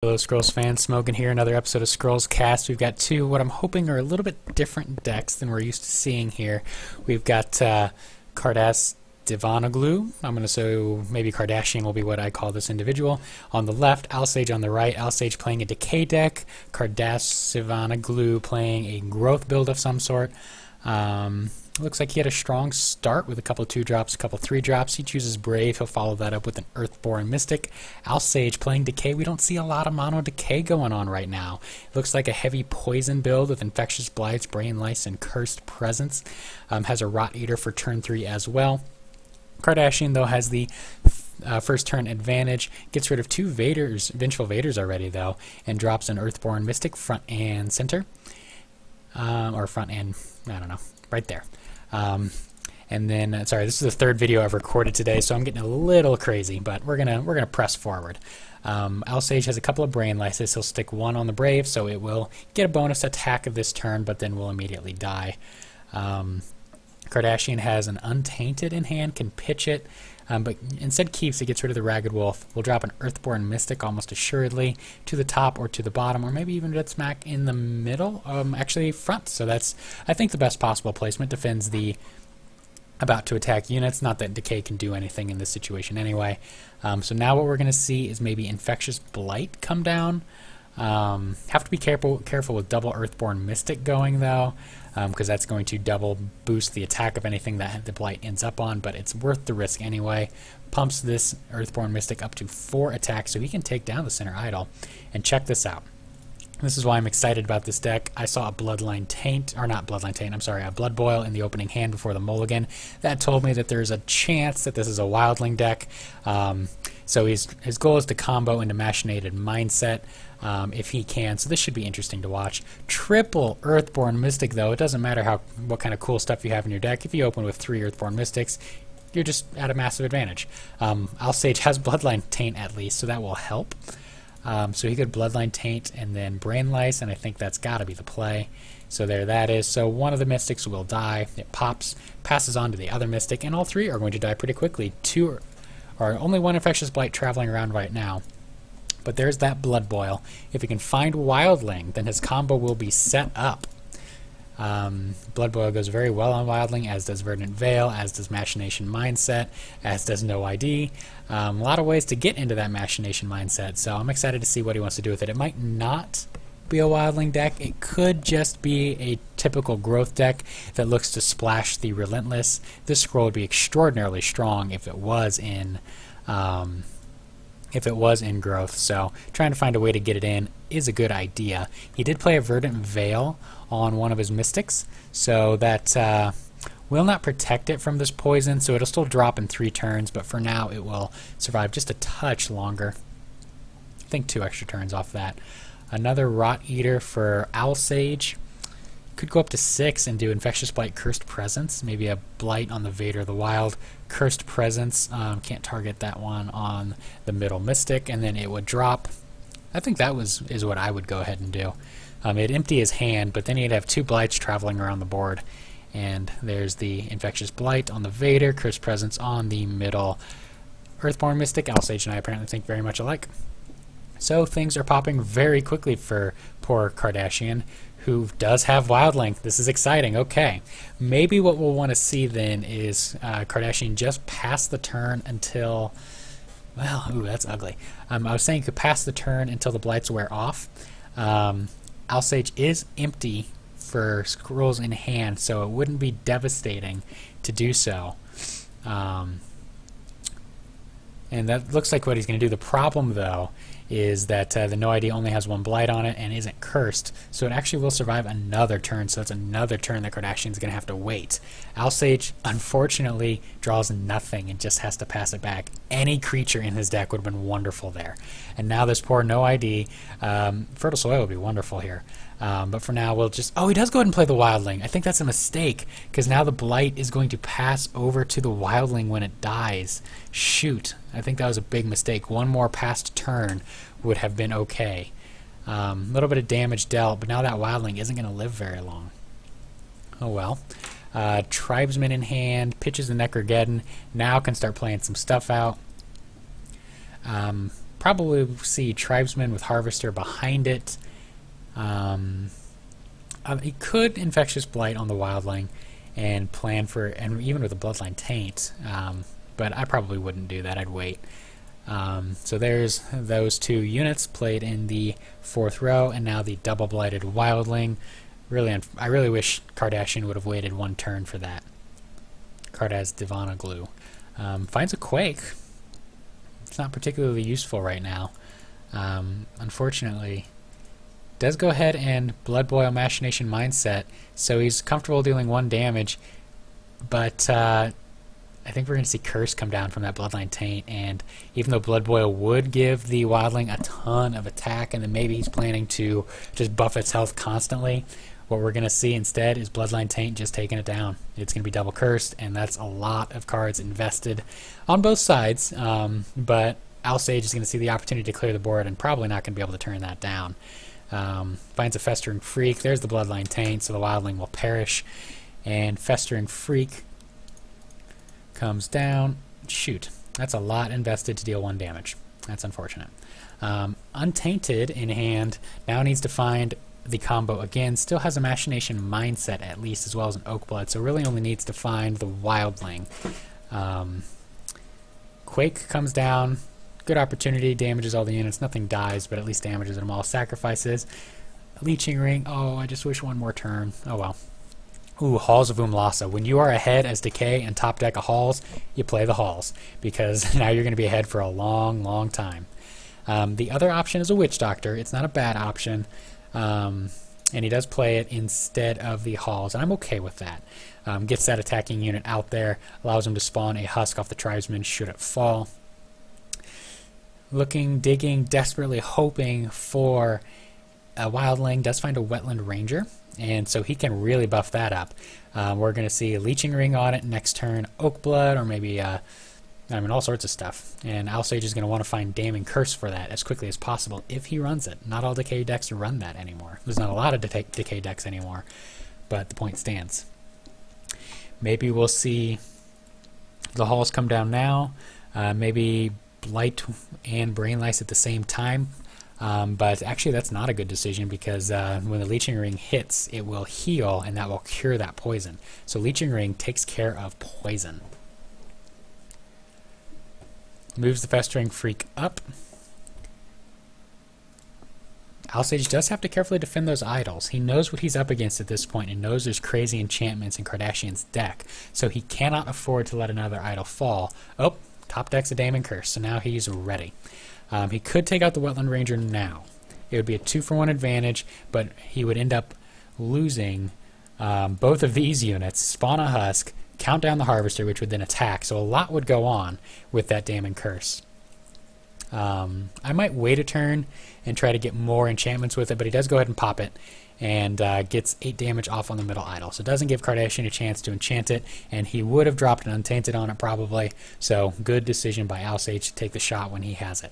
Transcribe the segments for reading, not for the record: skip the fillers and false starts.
Hello Scrolls fans, Smoking here, another episode of Scrollscast. We've got two, what I'm hoping are a little bit different decks than we're used to seeing here. We've got kardasdivanoglu. I'm going to say maybe Kardashian will be what I call this individual. On the left, Alsage on the right. Alsage playing a Decay deck, kardasdivanoglu playing a growth build of some sort. Looks like he had a strong start with a couple 2-drops, a couple 3-drops. He chooses Brave. He'll follow that up with an Earthborn Mystic. Alsage playing Decay. We don't see a lot of Mono Decay going on right now. It looks like a heavy poison build with Infectious Blights, Brain Lice, and Cursed Presence. Has a Rot Eater for turn 3 as well. Kardashian, though, has the first turn advantage. Gets rid of 2 Vengeful Vaders already, though, and drops an Earthborn Mystic front and center. Or front and, I don't know, right there. And then, sorry, this is the third video I've recorded today, so I'm getting a little crazy, but we're gonna press forward. Alsage has a couple of Brain Lices. He'll stick 1 on the Brave, so it will get a bonus attack of this turn, but then will immediately die. Kardashian has an Untainted in hand, can pitch it, but instead keeps it, gets rid of the Ragged Wolf. We'll drop an Earthborn Mystic almost assuredly to the top or to the bottom, or maybe even dead smack in the middle, actually front. So that's, I think, the best possible placement. Defends the about to attack units. Not that Decay can do anything in this situation anyway. So now what we're going to see is maybe Infectious Blight come down. Have to be careful with double Earthborn Mystic going, though, because that's going to double boost the attack of anything that the Blight ends up on, but it's worth the risk anyway. Pumps this Earthborn Mystic up to 4 attacks, so he can take down the center idol. And check this out. This is why I'm excited about this deck. I saw a Bloodline Taint, or not Bloodline Taint, I'm sorry, a Blood Boil in the opening hand before the mulligan. That told me that there's a chance that this is a Wildling deck. So his goal is to combo into Machinated Mindset if he can, so this should be interesting to watch. Triple Earthborn Mystic, though. It doesn't matter what kind of cool stuff you have in your deck. If you open with 3 Earthborn Mystics, you're just at a massive advantage. Alsage has Bloodline Taint at least, so that will help. So he could Bloodline Taint and then Brain Lice, and I think that's got to be the play. So there that is. So one of the Mystics will die. It pops, passes on to the other Mystic, and all 3 are going to die pretty quickly. 2 or only 1 Infectious Blight traveling around right now. But there's that Blood Boil. If he can find Wildling, then his combo will be set up. Blood Boil goes very well on Wildling, as does Verdant Veil, as does Machination Mindset, as does No ID. A lot of ways to get into that Machination Mindset, so I'm excited to see what he wants to do with it. It might not be a Wildling deck. It could just be a typical growth deck that looks to splash the Relentless. This scroll would be extraordinarily strong if it was in growth, so trying to find a way to get it in is a good idea. He did play a Verdant Veil on one of his Mystics, so that will not protect it from this poison, so it'll still drop in 3 turns, but for now it will survive just a touch longer. I think 2 extra turns off that. Another Rot Eater for Alsage. Could go up to 6 and do Infectious Blight, Cursed Presence. Maybe a Blight on the Vader of the Wild. Cursed Presence. Can't target that one on the middle Mystic, and then it would drop. I think that is what I would go ahead and do. It'd empty his hand, but then he'd have 2 Blights traveling around the board. And there's the Infectious Blight on the Vader, Cursed Presence on the middle Earthborn Mystic. Alsage and I apparently think very much alike. So things are popping very quickly for poor Kardashian, who does have Wildling. This is exciting. Okay. Maybe what we'll want to see then is Kardashian just pass the turn until... Well, ooh, that's ugly. I was saying you could pass the turn until the Blights wear off. Alsage is empty for scrolls in hand, so it wouldn't be devastating to do so. And that looks like what he's going to do. The problem, though, is that the No ID only has 1 Blight on it and isn't cursed, so it actually will survive another turn, so it's another turn that Kardashian's going to have to wait. Alsage, unfortunately, draws nothing and just has to pass it back. Any creature in his deck would have been wonderful there. And now this poor No ID, Fertile Soil would be wonderful here. But for now, we'll just... Oh, he does go ahead and play the Wildling. I think that's a mistake, because now the Blight is going to pass over to the Wildling when it dies. Shoot. I think that was a big mistake. 1 more passed turn would have been okay. A little bit of damage dealt, but now that Wildling isn't going to live very long. Oh well. Tribesman in hand, pitches the Necrogeddon. Now can start playing some stuff out. probably see Tribesman with Harvester behind it. He could Infectious Blight on the Wildling and plan for, and even with a Bloodline Taint, but I probably wouldn't do that. I'd wait. So there's those 2 units played in the 4th row, and now the double blighted Wildling. I really wish Kardashian would have waited 1 turn for that. Kardasdivanoglu finds a Quake. It's not particularly useful right now. Unfortunately, does go ahead and Blood Boil Machination Mindset, so he's comfortable dealing 1 damage, but I think we're going to see Curse come down from that Bloodline Taint, and even though Blood Boil would give the Wildling a ton of attack, and then maybe he's planning to just buff its health constantly, what we're going to see instead is Bloodline Taint just taking it down. It's going to be double cursed, and that's a lot of cards invested on both sides, but Alsage is going to see the opportunity to clear the board and probably not going to be able to turn that down. Finds a Festering Freak. There's the Bloodline Taint, so the Wildling will perish. And Festering Freak comes down. Shoot, that's a lot invested to deal 1 damage. That's unfortunate. Untainted in hand now needs to find the combo again. Still has a Machination Mindset at least, as well as an Oakblood, so really only needs to find the Wildling. Quake comes down. Good opportunity, damages all the units. Nothing dies, but at least damages them all. Sacrifices. Leeching Ring. Oh, I just wish 1 more turn. Oh well. Ooh, Halls of Umlasa. When you are ahead as Decay and top deck of Halls, you play the Halls, because now you're going to be ahead for a long, long time. The other option is a Witch Doctor. It's not a bad option, and he does play it instead of the Halls, and I'm okay with that. Gets that attacking unit out there, allows him to spawn a Husk off the Tribesman should it fall. Looking, digging, desperately hoping for a Wildling. Does find a Wetland Ranger, and so he can really buff that up. We're going to see a Leeching Ring on it next turn, Oakblood, or maybe all sorts of stuff. And Alsage is going to want to find Damning Curse for that as quickly as possible if he runs it. Not all Decay decks run that anymore. There's not a lot of Decay decks anymore, but the point stands. Maybe we'll see the Halls come down now. Maybe Blight and Brain Lice at the same time, but actually that's not a good decision, because when the Leeching Ring hits, it will heal, and that will cure that poison. So Leeching Ring takes care of poison. Moves the Festering Freak up. Alsage does have to carefully defend those idols. He knows what he's up against at this point, and knows there's crazy enchantments in Kardashian's deck, so he cannot afford to let another idol fall. Oh, top deck's a Damning Curse, so now he's ready. He could take out the Wetland Ranger now. It would be a 2-for-1 advantage, but he would end up losing both of these units, spawn a Husk, count down the Harvester, which would then attack, so a lot would go on with that Damning Curse. I might wait a turn and try to get more enchantments with it, but he does go ahead and pop it, and gets 8 damage off on the middle idol. So it doesn't give Kardashian a chance to enchant it, and he would have dropped an Untainted on it probably, so good decision by Alsage to take the shot when he has it.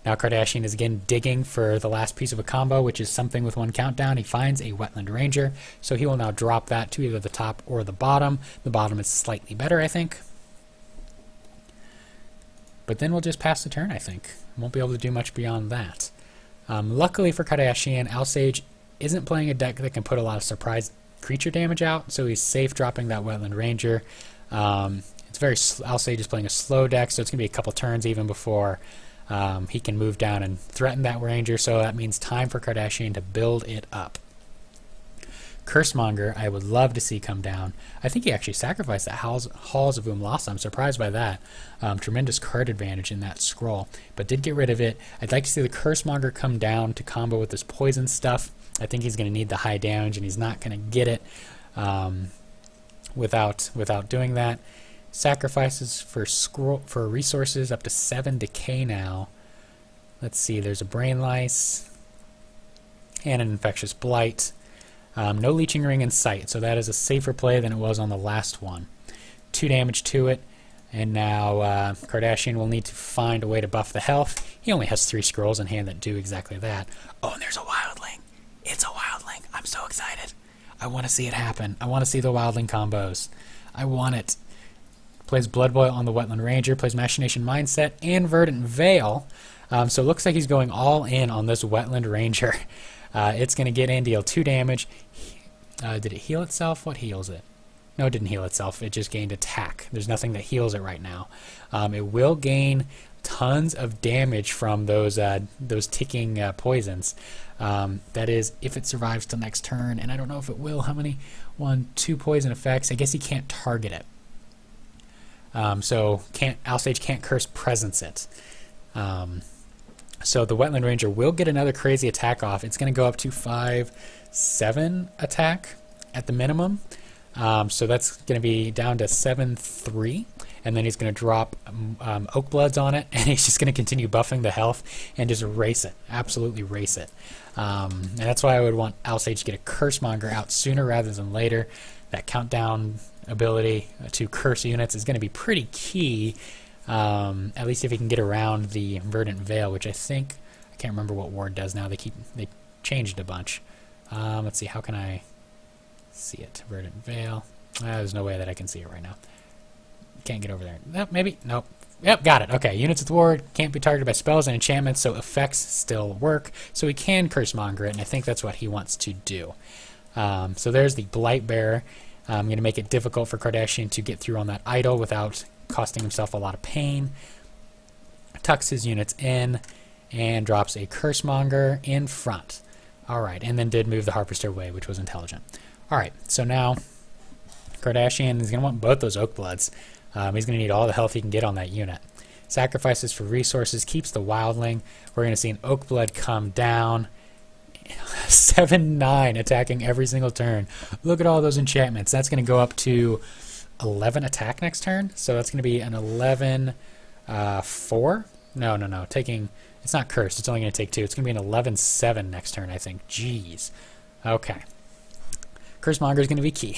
Now Kardashian is again digging for the last piece of a combo, which is something with 1 countdown. He finds a Wetland Ranger, so he will now drop that to either the top or the bottom. The bottom is slightly better, I think. But then we'll just pass the turn, I think. Won't be able to do much beyond that. Luckily for Kardashian, Alsage isn't playing a deck that can put a lot of surprise creature damage out, so he's safe dropping that Wetland Ranger. It's very Alsage is playing a slow deck, so it's going to be a couple turns even before he can move down and threaten that Ranger, so that means time for Kardashian to build it up. Cursemonger, I would love to see come down. I think he actually sacrificed that Halls of Umlasa. I'm surprised by that. Tremendous card advantage in that scroll, but did get rid of it. I'd like to see the Cursemonger come down to combo with this poison stuff. I think he's going to need the high damage, and he's not going to get it without doing that. Sacrifices for resources up to 7 decay now. Let's see, there's a Brain Lice and an Infectious Blight. No Leeching Ring in sight, so that is a safer play than it was on the last one. 2 damage to it, and now Kardashian will need to find a way to buff the health. He only has 3 scrolls in hand that do exactly that. Oh, and there's a Wildling. It's a Wildling. I'm so excited. I want to see it happen. I want to see the Wildling combos. I want it. Plays Blood Boil on the Wetland Ranger, plays Machination Mindset and Verdant Veil. So it looks like he's going all in on this Wetland Ranger. It's going to get in, deal 2 damage. Did it heal itself? What heals it? No, it didn't heal itself. It just gained attack. There's nothing that heals it right now. It will gain tons of damage from those ticking poisons. That is, if it survives till next turn, and I don't know if it will. How many? 1, 2 poison effects. I guess he can't target it. So Alsage can't curse presence it. So the Wetland Ranger will get another crazy attack off. It's going to go up to 5/7 attack at the minimum. So that's going to be down to 7/3, and then he's going to drop Oak Bloods on it, and he's just going to continue buffing the health and just race it, absolutely race it. And that's why I would want Alsage to get a Cursemonger out sooner rather than later. That countdown ability to curse units is going to be pretty key, at least if he can get around the Verdant Veil, which I think, I can't remember what ward does now. They changed a bunch. Let's see, how can I see it? Verdant Veil. There's no way that I can see it right now. Can't get over there. Nope, maybe. Nope. Yep, got it. Okay, units with ward can't be targeted by spells and enchantments, so effects still work. So he can Cursemonger it, and I think that's what he wants to do. So there's the Blight Bearer. I'm going to make it difficult for Kardashian to get through on that idol without costing himself a lot of pain. Tucks his units in and drops a Cursemonger in front. Alright, and then did move the Harvester away, which was intelligent. Alright, so now Kardashian is going to want both those Oak Bloods. He's going to need all the health he can get on that unit. Sacrifices for resources, keeps the Wildling. We're going to see an Oak Blood come down. 7/9 attacking every single turn. Look at all those enchantments. That's going to go up to 11 attack next turn. So that's going to be an 11/4. No. It's not cursed. It's only going to take 2. It's going to be an 11/7 next turn, I think. Jeez. Okay. Cursemonger is going to be key,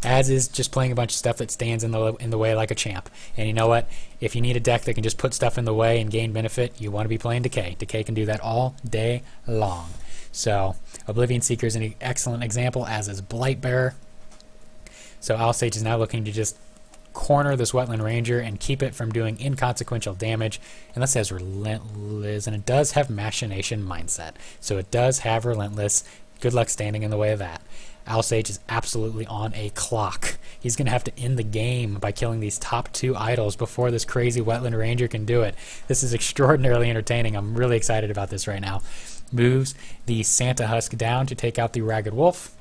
as is just playing a bunch of stuff that stands in the way like a champ. And you know what? If you need a deck that can just put stuff in the way and gain benefit, you want to be playing Decay. Decay can do that all day long. So Oblivion Seeker is an excellent example, as is Blightbearer. So Alsage is now looking to just corner this Wetland Ranger and keep it from doing inconsequential damage, unless it has Relentless, and it does have Machination Mindset. So it does have Relentless. Good luck standing in the way of that. Alsage is absolutely on a clock. He's going to have to end the game by killing these top 2 idols before this crazy Wetland Ranger can do it. This is extraordinarily entertaining. I'm really excited about this right now. Moves the Santa Husk down to take out the Ragged Wolf.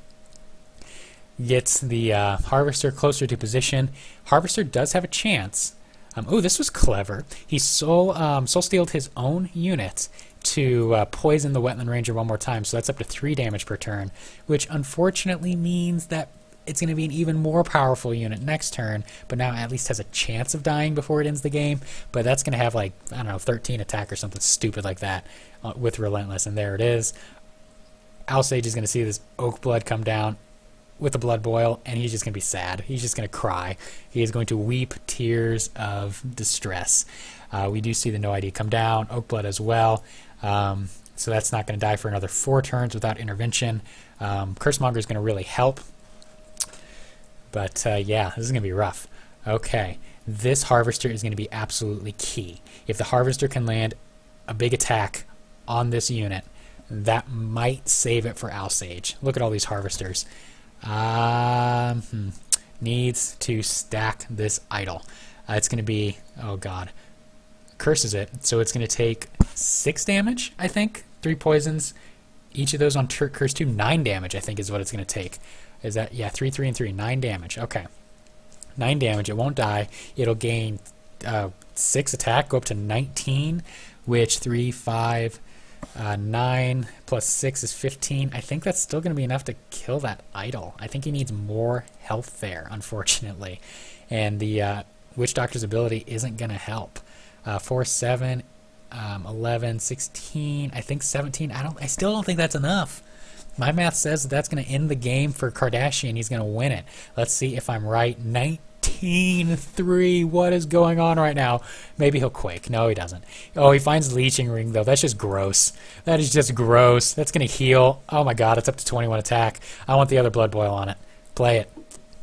Gets the Harvester closer to position. Harvester does have a chance. Oh, this was clever. He soul stealed his own unit to poison the Wetland Ranger one more time, so that's up to 3 damage per turn, which unfortunately means that it's going to be an even more powerful unit next turn, but now at least has a chance of dying before it ends the game. But that's going to have, like, I don't know, 13 attack or something stupid like that with Relentless, and there it is. Alsage is going to see this Oak Blood come down with a Blood Boil, and he's just going to be sad. He's just going to cry. He is going to weep tears of distress. We do see the No ID come down, Oak Blood as well. So that's not going to die for another 4 turns without intervention. Cursemonger is going to really help. But yeah, this is going to be rough. Okay, this Harvester is going to be absolutely key. If the Harvester can land a big attack on this unit, that might save it for Alsage. Look at all these Harvesters. Needs to stack this idol. It's going to be, oh god, curses it. So it's going to take 6 damage, I think. 3 poisons. Each of those on curse 2, 9 damage, I think is what it's going to take. Is that, yeah, 3, 3, and 3, 9 damage. Okay. 9 damage. It won't die. It'll gain 6 attack, go up to 19, which 3, 5, 9 plus 6 is 15. I think that's still going to be enough to kill that idol. I think he needs more health there, unfortunately. And the Witch Doctor's ability isn't going to help. 4, 7, 11, 16, I think 17. I still don't think that's enough. My math says that that's going to end the game for Kardashian. He's going to win it. Let's see if I'm right. 19-3. What is going on right now? Maybe he'll quake. No, he doesn't. Oh, he finds Leeching Ring, though. That's just gross. That is just gross. That's going to heal. Oh, my God. It's up to 21 attack. I want the other Blood Boil on it. Play it.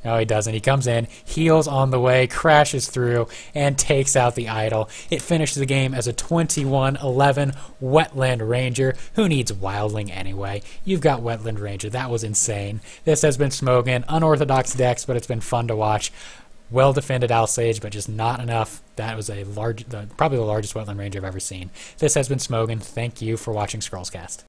No, he doesn't. He comes in, heals on the way, crashes through, and takes out the idol. It finishes the game as a 21-11 Wetland Ranger. Who needs Wildling anyway? You've got Wetland Ranger. That was insane. This has been Smogan. Unorthodox decks, but it's been fun to watch. Well defended Alsage, but just not enough. That was probably the largest Wetland Ranger I've ever seen. This has been Smogan. Thank you for watching Scrollscast.